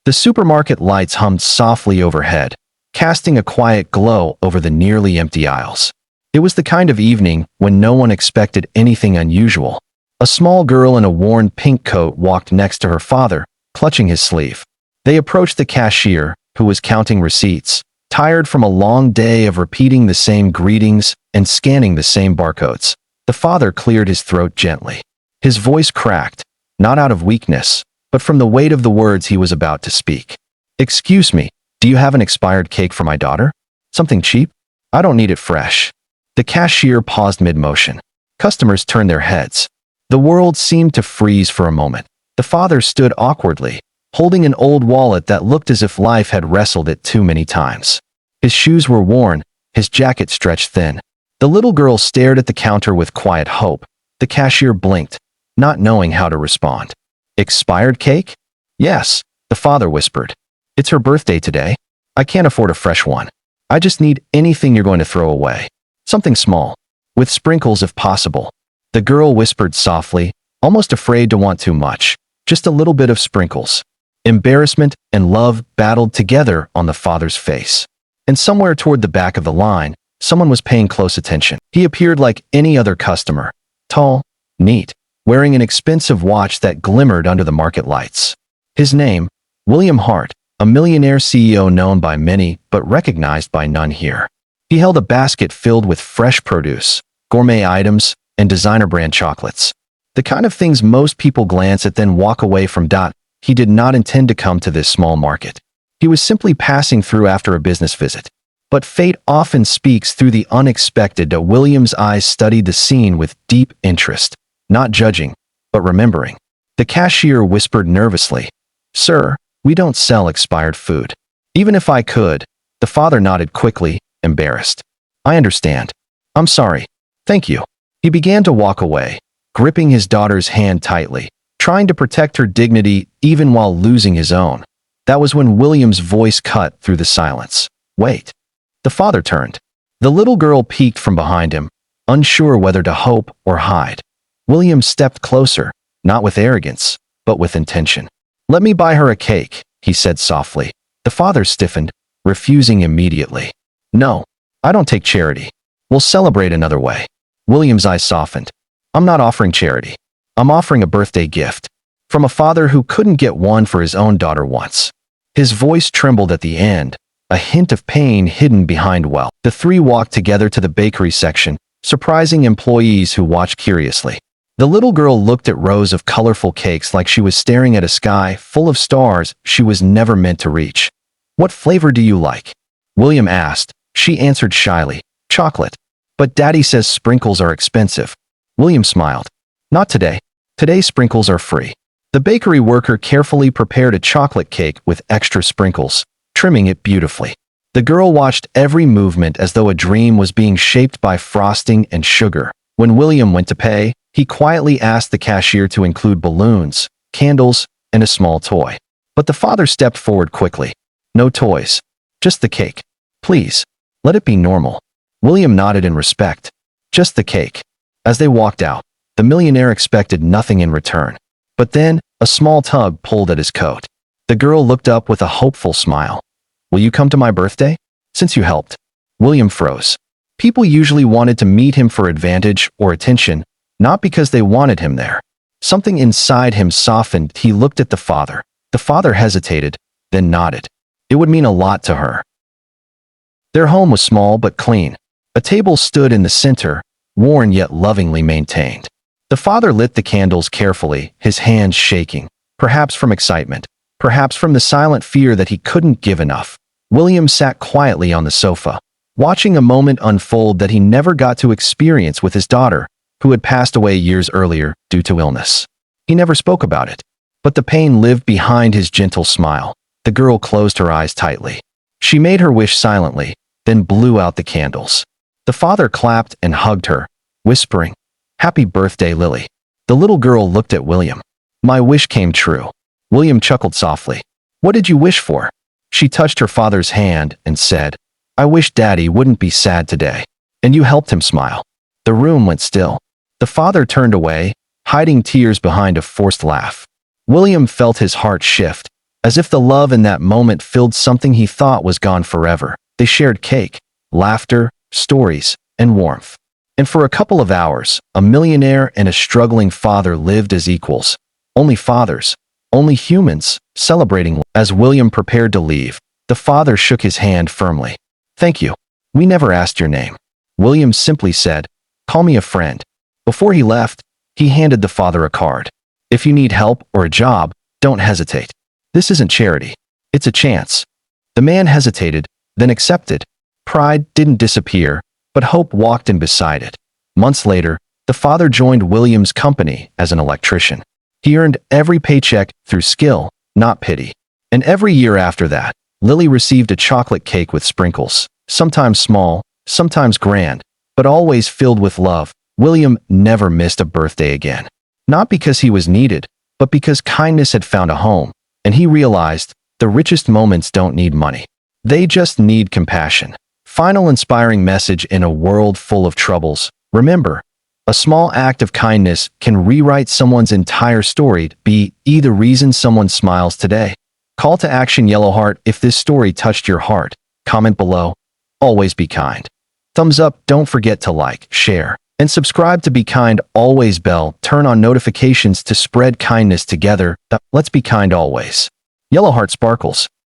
The supermarket lights hummed softly overhead, casting a quiet glow over the nearly empty aisles. It was the kind of evening when no one expected anything unusual. A small girl in a worn pink coat walked next to her father, clutching his sleeve. They approached the cashier, who was counting receipts, tired from a long day of repeating the same greetings and scanning the same barcodes. The father cleared his throat gently. His voice cracked, not out of weakness, but from the weight of the words he was about to speak. "Excuse me, do you have an expired cake for my daughter? Something cheap? I don't need it fresh." The cashier paused mid-motion. Customers turned their heads. The world seemed to freeze for a moment. The father stood awkwardly, holding an old wallet that looked as if life had wrestled it too many times. His shoes were worn, his jacket stretched thin. The little girl stared at the counter with quiet hope. The cashier blinked, not knowing how to respond. "Expired cake?" "Yes," the father whispered. "It's her birthday today. I can't afford a fresh one. I just need anything you're going to throw away. Something small, with sprinkles if possible." The girl whispered softly, almost afraid to want too much. "Just a little bit of sprinkles." Embarrassment and love battled together on the father's face. And somewhere toward the back of the line, someone was paying close attention. He appeared like any other customer, tall, neat, wearing an expensive watch that glimmered under the market lights. His name, William Hart, a millionaire CEO known by many but recognized by none here. He held a basket filled with fresh produce, gourmet items, and designer brand chocolates. The kind of things most people glance at then walk away from. He did not intend to come to this small market. He was simply passing through after a business visit. But fate often speaks through the unexpected. William's eyes studied the scene with deep interest, not judging, but remembering. The cashier whispered nervously, "Sir, we don't sell expired food." "Even if I could," the father nodded quickly, embarrassed. "I understand. I'm sorry. Thank you." He began to walk away, gripping his daughter's hand tightly, trying to protect her dignity even while losing his own. That was when William's voice cut through the silence. "Wait." The father turned. The little girl peeked from behind him, unsure whether to hope or hide. William stepped closer, not with arrogance, but with intention. "Let me buy her a cake," he said softly. The father stiffened, refusing immediately. "No, I don't take charity. We'll celebrate another way." William's eyes softened. "I'm not offering charity. I'm offering a birthday gift. From a father who couldn't get one for his own daughter once." His voice trembled at the end, a hint of pain hidden behind well. The three walked together to the bakery section, surprising employees who watched curiously. The little girl looked at rows of colorful cakes like she was staring at a sky full of stars she was never meant to reach. "What flavor do you like?" William asked. She answered shyly, "Chocolate. But Daddy says sprinkles are expensive." William smiled. "Not today. Today sprinkles are free." The bakery worker carefully prepared a chocolate cake with extra sprinkles, trimming it beautifully. The girl watched every movement as though a dream was being shaped by frosting and sugar. When William went to pay, he quietly asked the cashier to include balloons, candles, and a small toy. But the father stepped forward quickly. "No toys. Just the cake. Please, let it be normal." William nodded in respect. "Just the cake." As they walked out, the millionaire expected nothing in return. But then, a small tug pulled at his coat. The girl looked up with a hopeful smile. "Will you come to my birthday? Since you helped." William froze. People usually wanted to meet him for advantage or attention, not because they wanted him there. Something inside him softened. He looked at the father. The father hesitated, then nodded. It would mean a lot to her. Their home was small but clean. A table stood in the center, worn yet lovingly maintained. The father lit the candles carefully, his hands shaking, perhaps from excitement, perhaps from the silent fear that he couldn't give enough. William sat quietly on the sofa, watching a moment unfold that he never got to experience with his daughter, who had passed away years earlier due to illness. He never spoke about it, but the pain lived behind his gentle smile. The girl closed her eyes tightly. She made her wish silently, then blew out the candles. The father clapped and hugged her, whispering, "Happy birthday, Lily." The little girl looked at William. "My wish came true." William chuckled softly. "What did you wish for?" She touched her father's hand and said, "I wish Daddy wouldn't be sad today." "And you helped him smile." The room went still. The father turned away, hiding tears behind a forced laugh. William felt his heart shift. As if the love in that moment filled something he thought was gone forever. They shared cake, laughter, stories, and warmth. And for a couple of hours, a millionaire and a struggling father lived as equals. Only fathers, only humans, celebrating. As William prepared to leave, the father shook his hand firmly. "Thank you. We never asked your name." William simply said, "Call me a friend." Before he left, he handed the father a card. "If you need help or a job, don't hesitate. This isn't charity. It's a chance." The man hesitated, then accepted. Pride didn't disappear, but hope walked in beside it. Months later, the father joined William's company as an electrician. He earned every paycheck through skill, not pity. And every year after that, Lily received a chocolate cake with sprinkles, sometimes small, sometimes grand, but always filled with love. William never missed a birthday again. Not because he was needed, but because kindness had found a home, and he realized the richest moments don't need money. They just need compassion. Final inspiring message in a world full of troubles. Remember, a small act of kindness can rewrite someone's entire story. Be the reason someone smiles today. Call to action, Yellow Heart. If this story touched your heart, comment below. Always be kind. Thumbs up. Don't forget to like, share, and subscribe to Be Kind Always. Bell. Turn on notifications to spread kindness together. Let's be kind always. Yellow Heart sparkles.